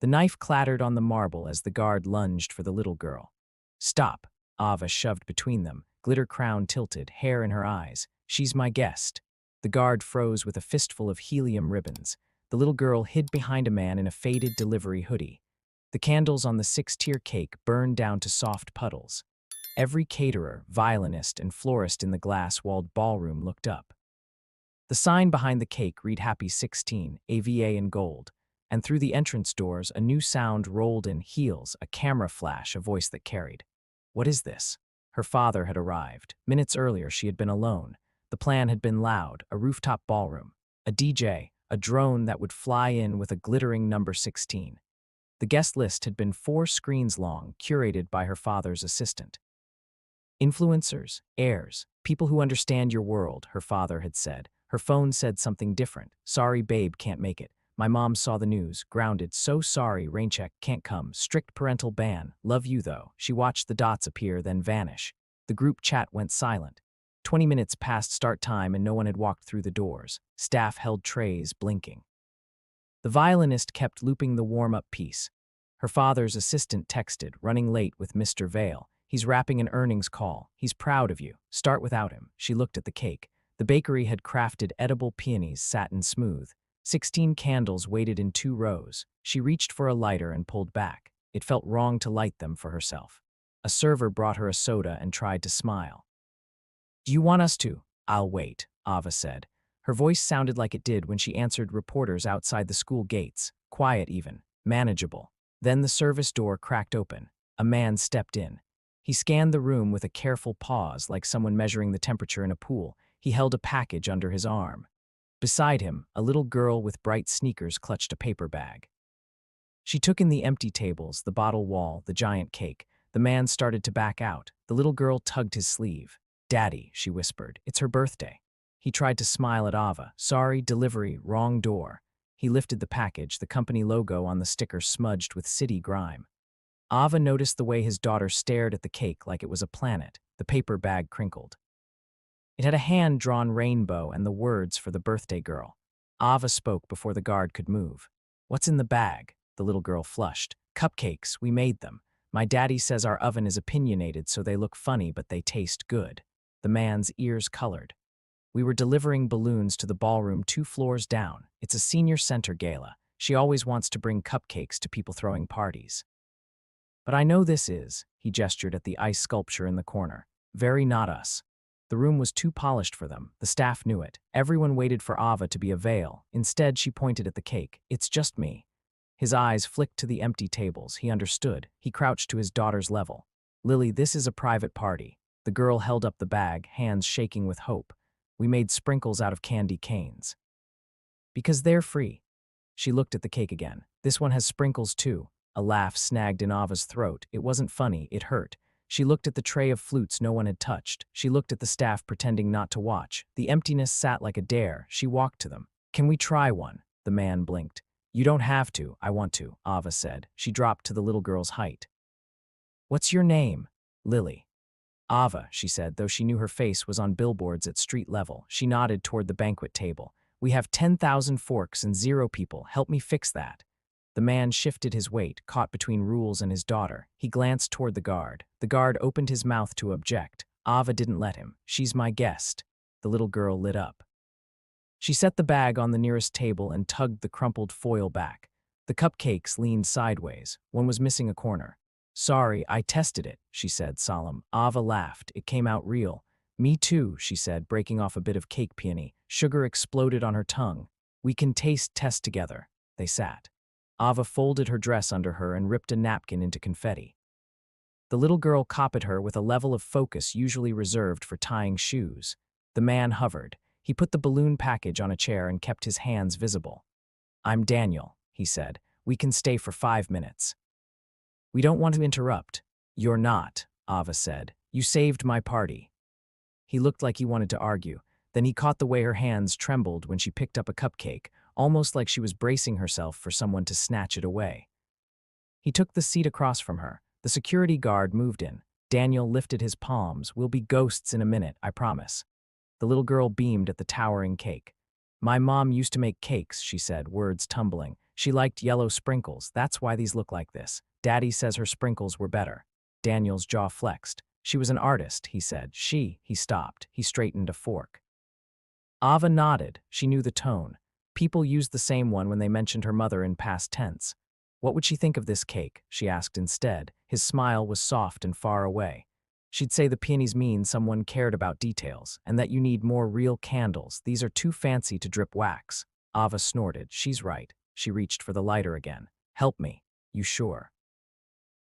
The knife clattered on the marble as the guard lunged for the little girl. "Stop," Ava shoved between them, glitter crown tilted, hair in her eyes. "She's my guest." The guard froze with a fistful of helium ribbons. The little girl hid behind a man in a faded delivery hoodie. The candles on the six-tier cake burned down to soft puddles. Every caterer, violinist, and florist in the glass-walled ballroom looked up. The sign behind the cake read Happy 16, AVA in gold, and through the entrance doors a new sound rolled in: heels, a camera flash, a voice that carried. "What is this?" Her father had arrived. Minutes earlier she had been alone. The plan had been loud: a rooftop ballroom, a DJ, a drone that would fly in with a glittering number 16. The guest list had been 4 screens long, curated by her father's assistant. "Influencers, heirs, people who understand your world," her father had said. Her phone said something different. "Sorry, babe, can't make it. My mom saw the news. Grounded. So sorry, raincheck, can't come. Strict parental ban. Love you, though." She watched the dots appear, then vanish. The group chat went silent. 20 minutes past start time and no one had walked through the doors. Staff held trays, blinking. The violinist kept looping the warm-up piece. Her father's assistant texted, "Running late with Mr. Vale. He's wrapping an earnings call. He's proud of you. Start without him." She looked at the cake. The bakery had crafted edible peonies, satin smooth. 16 candles waited in 2 rows. She reached for a lighter and pulled back. It felt wrong to light them for herself. A server brought her a soda and tried to smile. "Do you want us to?" "I'll wait," Ava said. Her voice sounded like it did when she answered reporters outside the school gates. Quiet even, manageable. Then the service door cracked open. A man stepped in. He scanned the room with a careful pause, like someone measuring the temperature in a pool. He held a package under his arm. Beside him, a little girl with bright sneakers clutched a paper bag. She took in the empty tables, the bottle wall, the giant cake. The man started to back out. The little girl tugged his sleeve. "Daddy," she whispered, "it's her birthday." He tried to smile at Ava. "Sorry, delivery, wrong door." He lifted the package, the company logo on the sticker smudged with city grime. Ava noticed the way his daughter stared at the cake like it was a planet. The paper bag crinkled. It had a hand-drawn rainbow and the words for the birthday girl. Ava spoke before the guard could move. "What's in the bag?" The little girl flushed. "Cupcakes, we made them. My daddy says our oven is opinionated so they look funny but they taste good." The man's ears colored. "We were delivering balloons to the ballroom 2 floors down. It's a senior center gala. She always wants to bring cupcakes to people throwing parties." "But I know this is," he gestured at the ice sculpture in the corner. "Very not us." The room was too polished for them. The staff knew it. Everyone waited for Ava to be a Vale. Instead, she pointed at the cake. "It's just me." His eyes flicked to the empty tables. He understood. He crouched to his daughter's level. "Lily, this is a private party." The girl held up the bag, hands shaking with hope. "We made sprinkles out of candy canes." "Because they're free." She looked at the cake again. "This one has sprinkles too." A laugh snagged in Ava's throat. It wasn't funny, it hurt. She looked at the tray of flutes no one had touched. She looked at the staff pretending not to watch. The emptiness sat like a dare. She walked to them. "Can we try one?" The man blinked. "You don't have to, I want to," Ava said. She dropped to the little girl's height. "What's your name?" "Lily." "Ava," she said, though she knew her face was on billboards at street level. She nodded toward the banquet table. "We have 10,000 forks and 0 people. Help me fix that." The man shifted his weight, caught between rules and his daughter. He glanced toward the guard. The guard opened his mouth to object. Ava didn't let him. "She's my guest." The little girl lit up. She set the bag on the nearest table and tugged the crumpled foil back. The cupcakes leaned sideways. One was missing a corner. "Sorry, I tested it," she said, solemn. Ava laughed. "It came out real." "Me too," she said, breaking off a bit of cake peony. Sugar exploded on her tongue. "We can taste test together." They sat. Ava folded her dress under her and ripped a napkin into confetti. The little girl copied her with a level of focus usually reserved for tying shoes. The man hovered. He put the balloon package on a chair and kept his hands visible. "I'm Daniel," he said. "We can stay for 5 minutes." "We don't want to interrupt." "You're not," Ava said. "You saved my party." He looked like he wanted to argue. Then he caught the way her hands trembled when she picked up a cupcake, almost like she was bracing herself for someone to snatch it away. He took the seat across from her. The security guard moved in. Daniel lifted his palms. "We'll be ghosts in a minute, I promise." The little girl beamed at the towering cake. "My mom used to make cakes," she said, words tumbling. She liked yellow sprinkles. That's why these look like this. Daddy says her sprinkles were better. Daniel's jaw flexed. She was an artist, he said. He stopped. He straightened a fork. Ava nodded. She knew the tone. People used the same one when they mentioned her mother in past tense. What would she think of this cake? She asked instead. His smile was soft and far away. She'd say the peonies mean someone cared about details, and that you need more real candles. These are too fancy to drip wax. Ava snorted. She's right. She reached for the lighter again. Help me. You sure?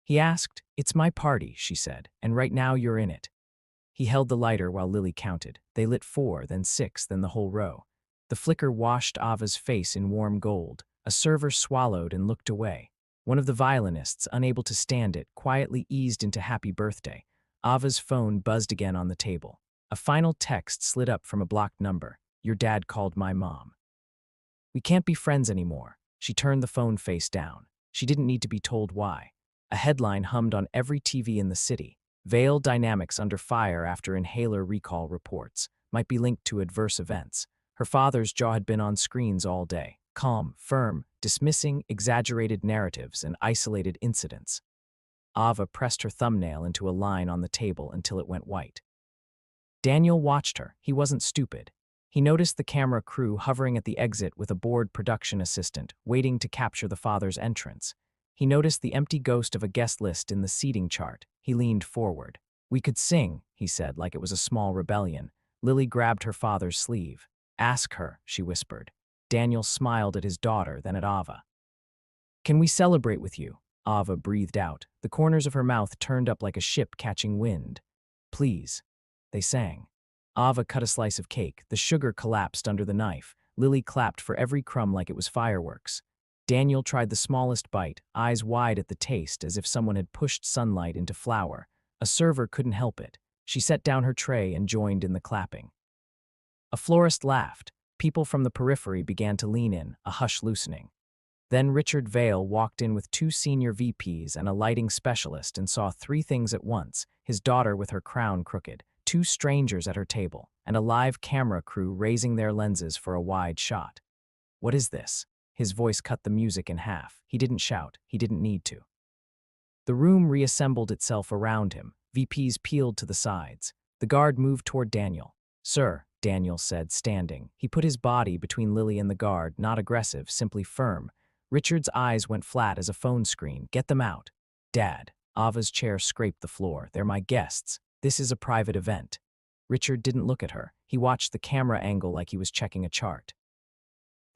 He asked. It's my party, she said, and right now you're in it. He held the lighter while Lily counted. They lit 4, then 6, then the whole row. The flicker washed Ava's face in warm gold. A server swallowed and looked away. One of the violinists, unable to stand it, quietly eased into happy birthday. Ava's phone buzzed again on the table. A final text slid up from a blocked number. Your dad called my mom. We can't be friends anymore. She turned the phone face down. She didn't need to be told why. A headline hummed on every TV in the city. Vale Dynamics under fire after inhaler recall reports. Might be linked to adverse events. Her father's jaw had been on screens all day. Calm, firm, dismissing exaggerated narratives and isolated incidents. Ava pressed her thumbnail into a line on the table until it went white. Daniel watched her. He wasn't stupid. He noticed the camera crew hovering at the exit with a bored production assistant, waiting to capture the father's entrance. He noticed the empty ghost of a guest list in the seating chart. He leaned forward. We could sing, he said, like it was a small rebellion. Lily grabbed her father's sleeve. Ask her, she whispered. Daniel smiled at his daughter, then at Ava. Can we celebrate with you? Ava breathed out. The corners of her mouth turned up like a ship catching wind. Please. They sang. Ava cut a slice of cake. The sugar collapsed under the knife. Lily clapped for every crumb like it was fireworks. Daniel tried the smallest bite, eyes wide at the taste, as if someone had pushed sunlight into flour. A server couldn't help it. She set down her tray and joined in the clapping. A florist laughed. People from the periphery began to lean in, a hush loosening. Then Richard Vale walked in with 2 senior VPs and a lighting specialist and saw 3 things at once: his daughter with her crown crooked, 2 strangers at her table, and a live camera crew raising their lenses for a wide shot. What is this? His voice cut the music in half. He didn't shout. He didn't need to. The room reassembled itself around him. VPs peeled to the sides. The guard moved toward Daniel. Sir, Daniel said, standing. He put his body between Lily and the guard, not aggressive, simply firm. Richard's eyes went flat as a phone screen. Get them out. Dad. Ava's chair scraped the floor. They're my guests. This is a private event. Richard didn't look at her. He watched the camera angle like he was checking a chart.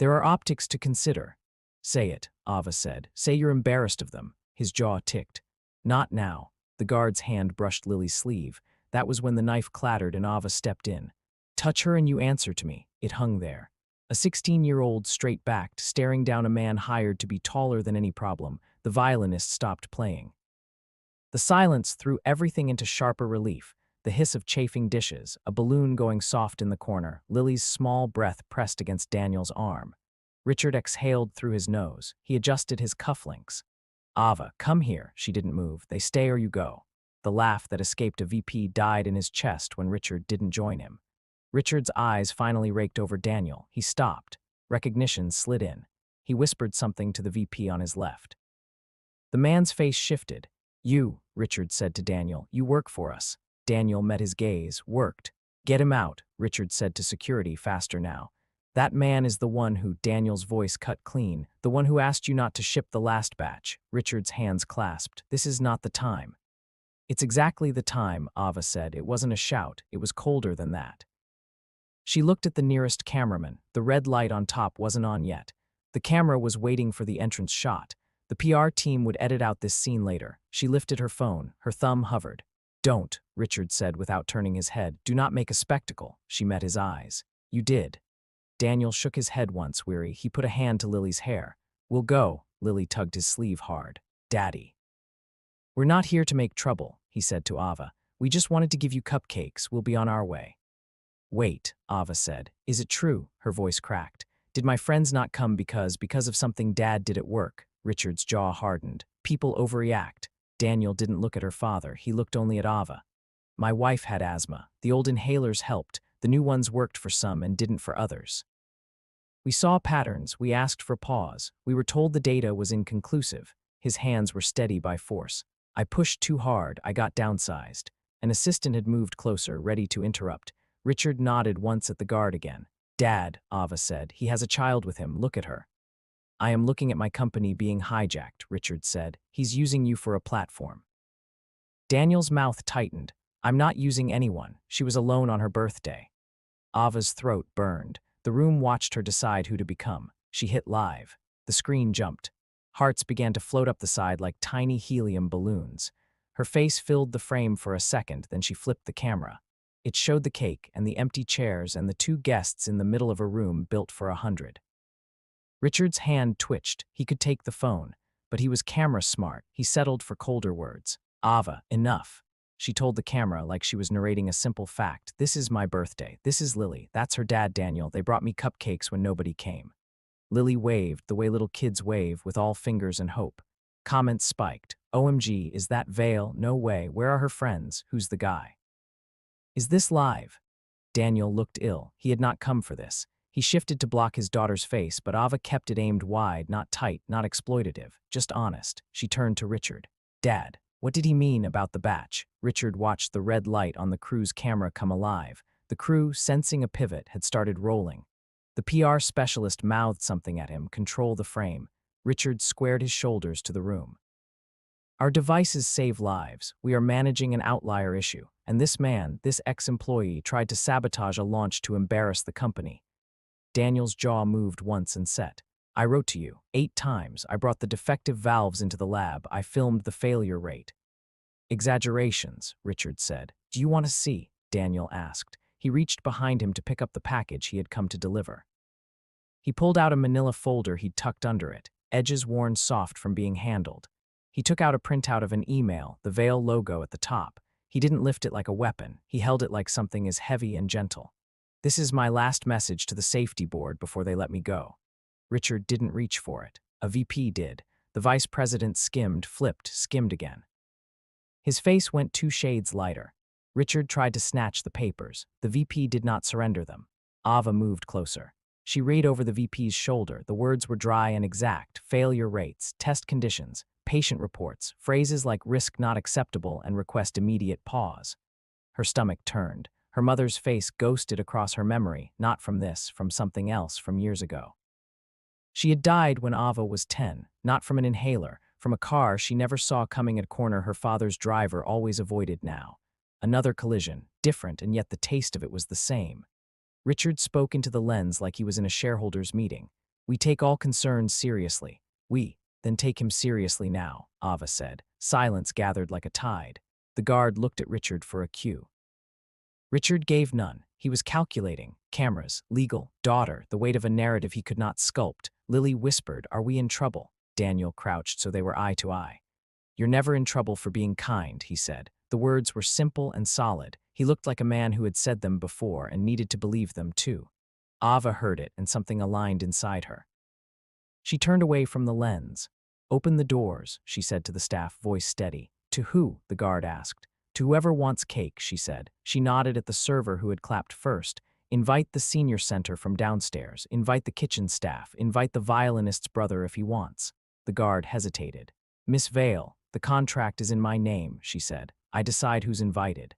There are optics to consider. Say it, Ava said. Say you're embarrassed of them. His jaw ticked. Not now. The guard's hand brushed Lily's sleeve. That was when the knife clattered and Ava stepped in. Touch her and you answer to me. It hung there. A 16-year-old straight-backed, staring down a man hired to be taller than any problem. The violinist stopped playing. The silence threw everything into sharper relief. The hiss of chafing dishes, a balloon going soft in the corner, Lily's small breath pressed against Daniel's arm. Richard exhaled through his nose. He adjusted his cufflinks. Ava, come here. She didn't move. They stay or you go. The laugh that escaped a VP died in his chest when Richard didn't join him. Richard's eyes finally raked over Daniel. He stopped. Recognition slid in. He whispered something to the VP on his left. The man's face shifted. You, Richard said to Daniel, you work for us. Daniel met his gaze. Worked. Get him out, Richard said to security, faster now. That man is the one who, Daniel's voice cut clean, the one who asked you not to ship the last batch. Richard's hands clasped. This is not the time. It's exactly the time, Ava said. It wasn't a shout. It was colder than that. She looked at the nearest cameraman. The red light on top wasn't on yet. The camera was waiting for the entrance shot. The PR team would edit out this scene later. She lifted her phone. Her thumb hovered. Don't, Richard said without turning his head. Do not make a spectacle. She met his eyes. You did. Daniel shook his head once, weary. He put a hand to Lily's hair. We'll go. Lily tugged his sleeve hard. Daddy. We're not here to make trouble, he said to Ava. We just wanted to give you cupcakes. We'll be on our way. Wait, Ava said. Is it true? Her voice cracked. Did my friends not come because of something Dad did at work? Richard's jaw hardened. People overreact. Daniel didn't look at her father. He looked only at Ava. My wife had asthma. The old inhalers helped. The new ones worked for some and didn't for others. We saw patterns, we asked for pause. We were told the data was inconclusive. His hands were steady by force. I pushed too hard, I got downsized. An assistant had moved closer, ready to interrupt. Richard nodded once at the guard again. Dad, Ava said, he has a child with him, look at her. I am looking at my company being hijacked, Richard said. He's using you for a platform. Daniel's mouth tightened. I'm not using anyone. She was alone on her birthday. Ava's throat burned. The room watched her decide who to become. She hit live. The screen jumped. Hearts began to float up the side like tiny helium balloons. Her face filled the frame for a second, then she flipped the camera. It showed the cake and the empty chairs and the two guests in the middle of a room built for 100. Richard's hand twitched. He could take the phone, but he was camera smart. He settled for colder words. Ava, enough. She told the camera like she was narrating a simple fact. This is my birthday. This is Lily. That's her dad, Daniel. They brought me cupcakes when nobody came. Lily waved the way little kids wave, with all fingers and hope. Comments spiked. OMG, is that Vale? No way. Where are her friends? Who's the guy? Is this live? Daniel looked ill. He had not come for this. He shifted to block his daughter's face, but Ava kept it aimed wide, not tight, not exploitative, just honest. She turned to Richard. Dad, what did he mean about the batch? Richard watched the red light on the crew's camera come alive. The crew, sensing a pivot, had started rolling. The PR specialist mouthed something at him, control the frame. Richard squared his shoulders to the room. Our devices save lives. We are managing an outlier issue. And this man, this ex-employee, tried to sabotage a launch to embarrass the company. Daniel's jaw moved once and set. I wrote to you 8 times. I brought the defective valves into the lab. I filmed the failure rate. Exaggerations, Richard said. Do you want to see? Daniel asked. He reached behind him to pick up the package he had come to deliver. He pulled out a manila folder he'd tucked under it, edges worn soft from being handled. He took out a printout of an email, the Vale logo at the top. He didn't lift it like a weapon. He held it like something as heavy and gentle. This is my last message to the safety board before they let me go. Richard didn't reach for it. A VP did. The vice president skimmed, flipped, skimmed again. His face went 2 shades lighter. Richard tried to snatch the papers. The VP did not surrender them. Ava moved closer. She read over the VP's shoulder. The words were dry and exact. Failure rates, test conditions, patient reports, phrases like risk not acceptable and request immediate pause. Her stomach turned. Her mother's face ghosted across her memory, not from this, from something else from years ago. She had died when Ava was 10, not from an inhaler, from a car she never saw coming at a corner her father's driver always avoided now. Another collision, different, and yet the taste of it was the same. Richard spoke into the lens like he was in a shareholders' meeting. We take all concerns seriously. Then take him seriously now, Ava said. Silence gathered like a tide. The guard looked at Richard for a cue. Richard gave none. He was calculating. Cameras, legal, daughter, the weight of a narrative he could not sculpt. Lily whispered, are we in trouble? Daniel crouched so they were eye to eye. You're never in trouble for being kind, he said. The words were simple and solid. He looked like a man who had said them before and needed to believe them too. Ava heard it and something aligned inside her. She turned away from the lens. Open the doors, she said to the staff, voice steady. To who? The guard asked. To whoever wants cake, she said. She nodded at the server who had clapped first. Invite the senior center from downstairs. Invite the kitchen staff. Invite the violinist's brother if he wants. The guard hesitated. Miss Vale, the contract is in my name, she said. I decide who's invited.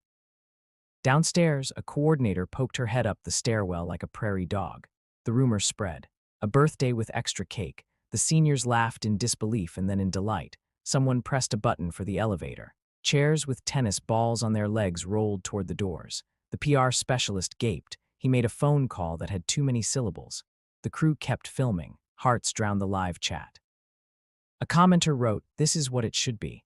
Downstairs, a coordinator poked her head up the stairwell like a prairie dog. The rumor spread. A birthday with extra cake. The seniors laughed in disbelief and then in delight. Someone pressed a button for the elevator. Chairs with tennis balls on their legs rolled toward the doors. The PR specialist gaped. He made a phone call that had too many syllables. The crew kept filming. Hearts drowned the live chat. A commenter wrote, this is what it should be.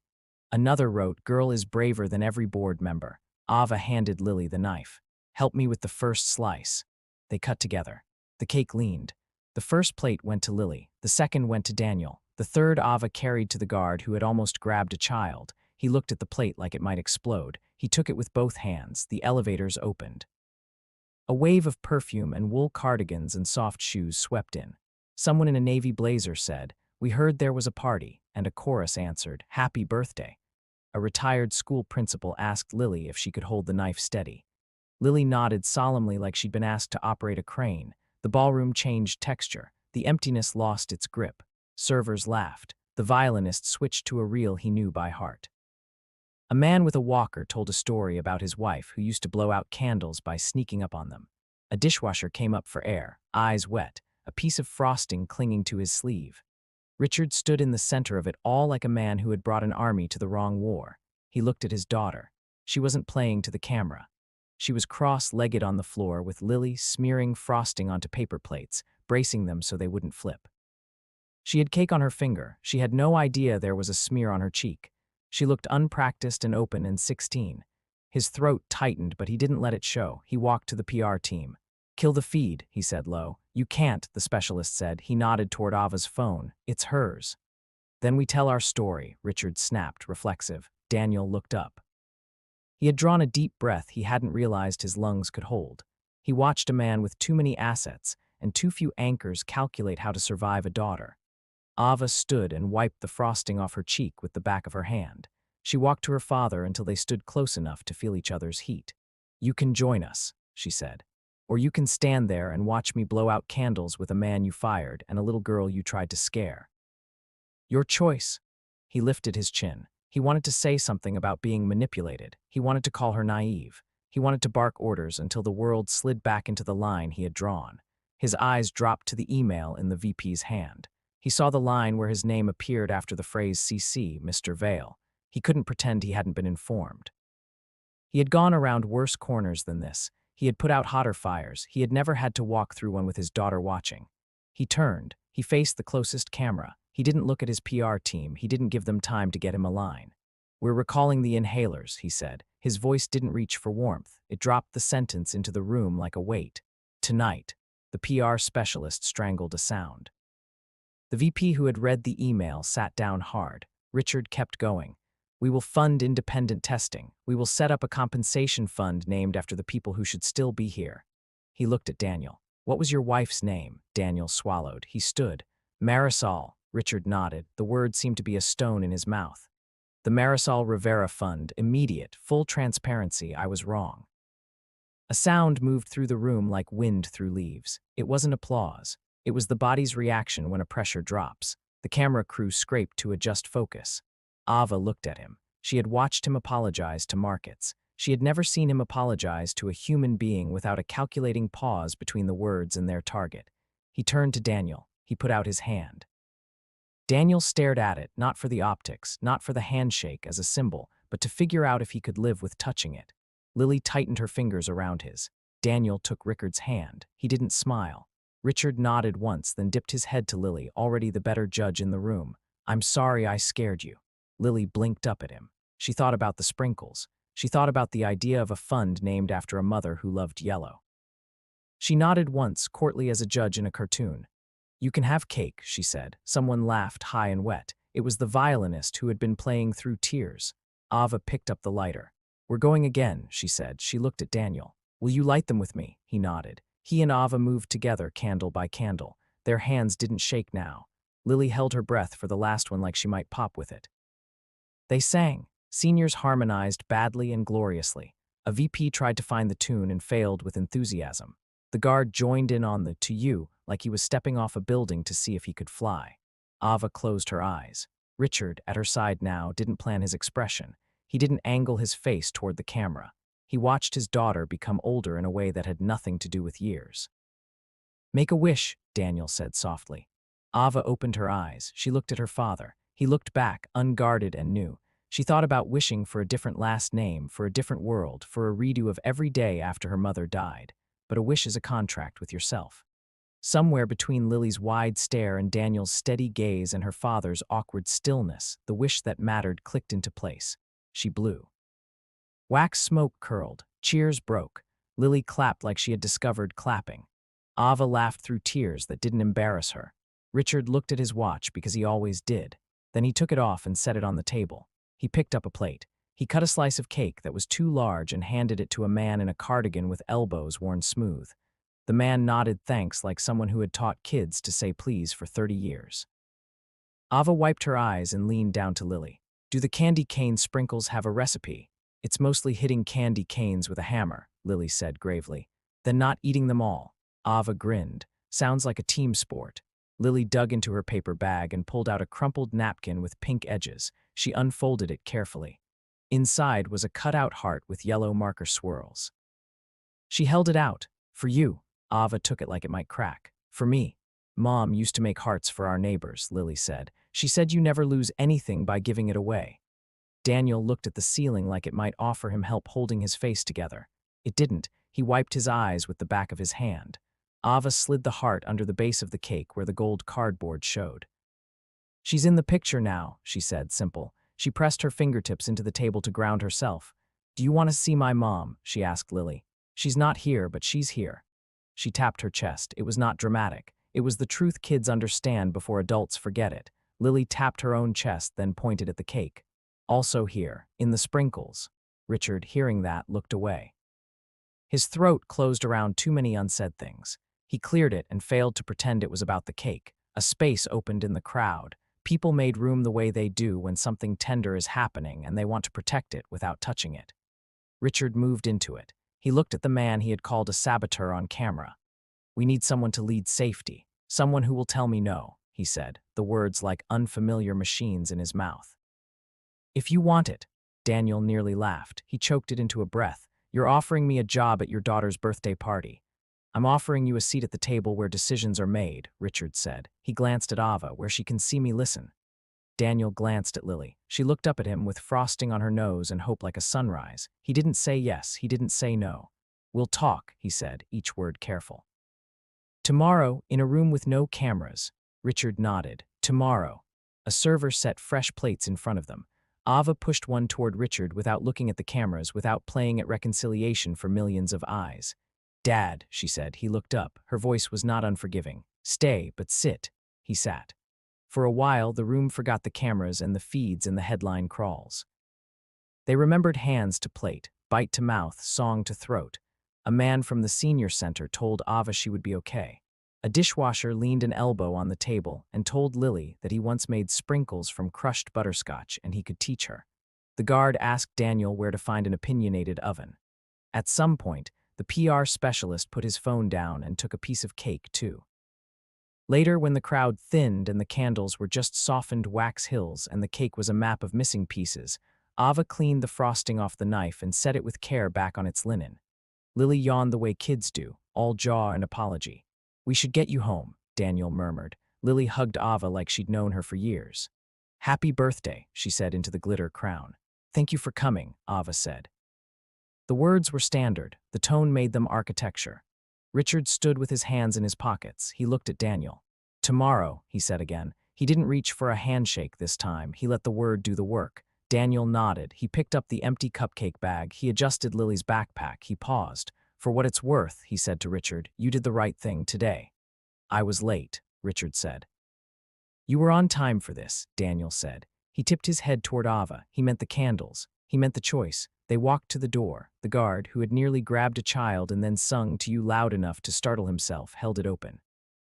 Another wrote, girl is braver than every board member. Ava handed Lily the knife. Help me with the first slice. They cut together. The cake leaned. The first plate went to Lily. The second went to Daniel. The third Ava carried to the guard who had almost grabbed a child. He looked at the plate like it might explode. He took it with both hands. The elevators opened. A wave of perfume and wool cardigans and soft shoes swept in. Someone in a navy blazer said, we heard there was a party, and a chorus answered, happy birthday. A retired school principal asked Lily if she could hold the knife steady. Lily nodded solemnly like she'd been asked to operate a crane. The ballroom changed texture. The emptiness lost its grip. Servers laughed. The violinist switched to a reel he knew by heart. A man with a walker told a story about his wife who used to blow out candles by sneaking up on them. A dishwasher came up for air, eyes wet, a piece of frosting clinging to his sleeve. Richard stood in the center of it all like a man who had brought an army to the wrong war. He looked at his daughter. She wasn't playing to the camera. She was cross-legged on the floor with Lily smearing frosting onto paper plates, bracing them so they wouldn't flip. She had cake on her finger. She had no idea there was a smear on her cheek. She looked unpracticed and open and 16. His throat tightened, but he didn't let it show. He walked to the PR team. "Kill the feed," he said low. "You can't," the specialist said. He nodded toward Ava's phone. "It's hers." "Then we tell our story," Richard snapped, reflexive. Daniel looked up. He had drawn a deep breath he hadn't realized his lungs could hold. He watched a man with too many assets and too few anchors calculate how to survive a daughter. Ava stood and wiped the frosting off her cheek with the back of her hand. She walked to her father until they stood close enough to feel each other's heat. "You can join us," she said. "Or you can stand there and watch me blow out candles with a man you fired and a little girl you tried to scare. Your choice." He lifted his chin. He wanted to say something about being manipulated. He wanted to call her naive. He wanted to bark orders until the world slid back into the line he had drawn. His eyes dropped to the email in the VP's hand. He saw the line where his name appeared after the phrase CC, Mr. Vale. He couldn't pretend he hadn't been informed. He had gone around worse corners than this. He had put out hotter fires. He had never had to walk through one with his daughter watching. He turned. He faced the closest camera. He didn't look at his PR team. He didn't give them time to get him a line. "We're recalling the inhalers," he said. His voice didn't reach for warmth. It dropped the sentence into the room like a weight. "Tonight." The PR specialist strangled a sound. The VP who had read the email sat down hard. Richard kept going. "We will fund independent testing. We will set up a compensation fund named after the people who should still be here." He looked at Daniel. "What was your wife's name?" Daniel swallowed. He stood. "Marisol." Richard nodded. The word seemed to be a stone in his mouth. "The Marisol Rivera Fund. Immediate, full transparency. I was wrong." A sound moved through the room like wind through leaves. It wasn't applause. It was the body's reaction when a pressure drops. The camera crew scraped to adjust focus. Ava looked at him. She had watched him apologize to markets. She had never seen him apologize to a human being without a calculating pause between the words and their target. He turned to Daniel. He put out his hand. Daniel stared at it, not for the optics, not for the handshake as a symbol, but to figure out if he could live with touching it. Lily tightened her fingers around his. Daniel took Richard's hand. He didn't smile. Richard nodded once, then dipped his head to Lily, already the better judge in the room. "I'm sorry I scared you." Lily blinked up at him. She thought about the sprinkles. She thought about the idea of a fund named after a mother who loved yellow. She nodded once, courtly as a judge in a cartoon. "You can have cake," she said. Someone laughed high and wet. It was the violinist who had been playing through tears. Ava picked up the lighter. "We're going again," she said. She looked at Daniel. "Will you light them with me?" He nodded. He and Ava moved together, candle by candle. Their hands didn't shake now. Lily held her breath for the last one like she might pop with it. They sang. Seniors harmonized badly and gloriously. A VP tried to find the tune and failed with enthusiasm. The guard joined in on the "to you" like he was stepping off a building to see if he could fly. Ava closed her eyes. Richard, at her side now, didn't plan his expression. He didn't angle his face toward the camera. He watched his daughter become older in a way that had nothing to do with years. "Make a wish," Daniel said softly. Ava opened her eyes. She looked at her father. He looked back, unguarded and new. She thought about wishing for a different last name, for a different world, for a redo of every day after her mother died. But a wish is a contract with yourself. Somewhere between Lily's wide stare and Daniel's steady gaze and her father's awkward stillness, the wish that mattered clicked into place. She blew. Wax smoke curled. Cheers broke. Lily clapped like she had discovered clapping. Ava laughed through tears that didn't embarrass her. Richard looked at his watch because he always did. Then he took it off and set it on the table. He picked up a plate. He cut a slice of cake that was too large and handed it to a man in a cardigan with elbows worn smooth. The man nodded thanks like someone who had taught kids to say please for 30 years. Ava wiped her eyes and leaned down to Lily. "Do the candy cane sprinkles have a recipe?" "It's mostly hitting candy canes with a hammer," Lily said gravely. "Then not eating them all." Ava grinned. Sounds like a team sport. Lily dug into her paper bag and pulled out a crumpled napkin with pink edges. She unfolded it carefully. Inside was a cutout heart with yellow marker swirls. She held it out. For you. Ava took it like it might crack. For me. Mom used to make hearts for our neighbors, Lily said. She said you never lose anything by giving it away. Daniel looked at the ceiling like it might offer him help holding his face together. It didn't. He wiped his eyes with the back of his hand. Ava slid the heart under the base of the cake where the gold cardboard showed. She's in the picture now, she said, simple. She pressed her fingertips into the table to ground herself. Do you want to see my mom? She asked Lily. She's not here, but she's here. She tapped her chest. It was not dramatic. It was the truth kids understand before adults forget it. Lily tapped her own chest, then pointed at the cake. Also here, in the sprinkles. Richard, hearing that, looked away. His throat closed around too many unsaid things. He cleared it and failed to pretend it was about the cake. A space opened in the crowd. People made room the way they do when something tender is happening and they want to protect it without touching it. Richard moved into it. He looked at the man he had called a saboteur on camera. We need someone to lead safety. Someone who will tell me no, he said, the words like unfamiliar machines in his mouth. If you want it, Daniel nearly laughed. He choked it into a breath. You're offering me a job at your daughter's birthday party. I'm offering you a seat at the table where decisions are made, Richard said. He glanced at Ava, where she can see me listen. Daniel glanced at Lily. She looked up at him with frosting on her nose and hope like a sunrise. He didn't say yes, he didn't say no. We'll talk, he said, each word careful. Tomorrow, in a room with no cameras. Richard nodded. Tomorrow. A server set fresh plates in front of them. Ava pushed one toward Richard without looking at the cameras, without playing at reconciliation for millions of eyes. Dad, she said. He looked up. Her voice was not unforgiving. Stay, but sit. He sat. For a while, the room forgot the cameras and the feeds and the headline crawls. They remembered hands to plate, bite to mouth, song to throat. A man from the senior center told Ava she would be okay. A dishwasher leaned an elbow on the table and told Lily that he once made sprinkles from crushed butterscotch and he could teach her. The guard asked Daniel where to find an opinionated oven. At some point, the PR specialist put his phone down and took a piece of cake, too. Later, when the crowd thinned and the candles were just softened wax hills and the cake was a map of missing pieces, Ava cleaned the frosting off the knife and set it with care back on its linen. Lily yawned the way kids do, all jaw and apology. We should get you home, Daniel murmured. Lily hugged Ava like she'd known her for years. Happy birthday, she said into the glitter crown. Thank you for coming, Ava said. The words were standard. The tone made them architecture. Richard stood with his hands in his pockets. He looked at Daniel. Tomorrow, he said again. He didn't reach for a handshake this time. He let the word do the work. Daniel nodded. He picked up the empty cupcake bag. He adjusted Lily's backpack. He paused. For what it's worth, he said to Richard, you did the right thing today. I was late, Richard said. You were on time for this, Daniel said. He tipped his head toward Ava. He meant the candles. He meant the choice. They walked to the door. The guard, who had nearly grabbed a child and then sung to you loud enough to startle himself, held it open.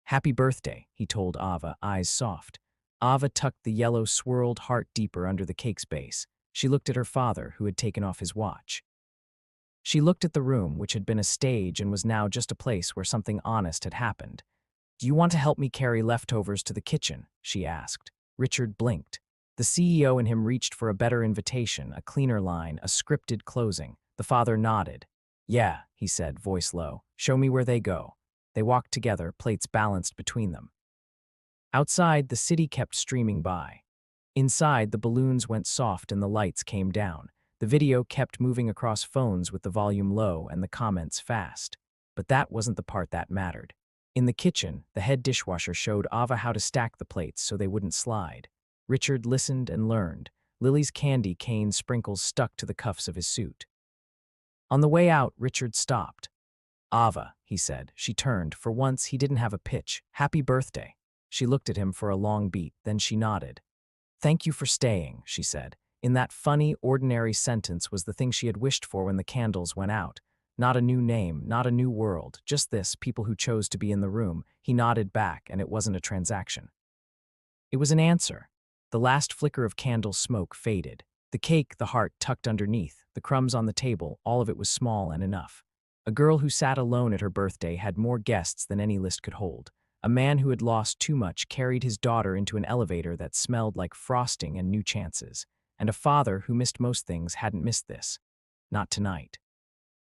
Happy birthday, he told Ava, eyes soft. Ava tucked the yellow swirled heart deeper under the cake's base. She looked at her father, who had taken off his watch. She looked at the room, which had been a stage and was now just a place where something honest had happened. Do you want to help me carry leftovers to the kitchen? She asked. Richard blinked. The CEO in him reached for a better invitation, a cleaner line, a scripted closing. The father nodded. Yeah, he said, voice low. Show me where they go. They walked together, plates balanced between them. Outside, the city kept streaming by. Inside, the balloons went soft and the lights came down. The video kept moving across phones with the volume low and the comments fast. But that wasn't the part that mattered. In the kitchen, the head dishwasher showed Ava how to stack the plates so they wouldn't slide. Richard listened and learned. Lily's candy cane sprinkles stuck to the cuffs of his suit. On the way out, Richard stopped. Ava, he said. She turned. For once, he didn't have a pitch. Happy birthday. She looked at him for a long beat, then she nodded. Thank you for staying, she said. In that funny, ordinary sentence was the thing she had wished for when the candles went out. Not a new name, not a new world, just this, people who chose to be in the room. He nodded back, and it wasn't a transaction. It was an answer. The last flicker of candle smoke faded. The cake, the heart tucked underneath, the crumbs on the table, all of it was small and enough. A girl who sat alone at her birthday had more guests than any list could hold. A man who had lost too much carried his daughter into an elevator that smelled like frosting and new chances. And a father who missed most things hadn't missed this. Not tonight.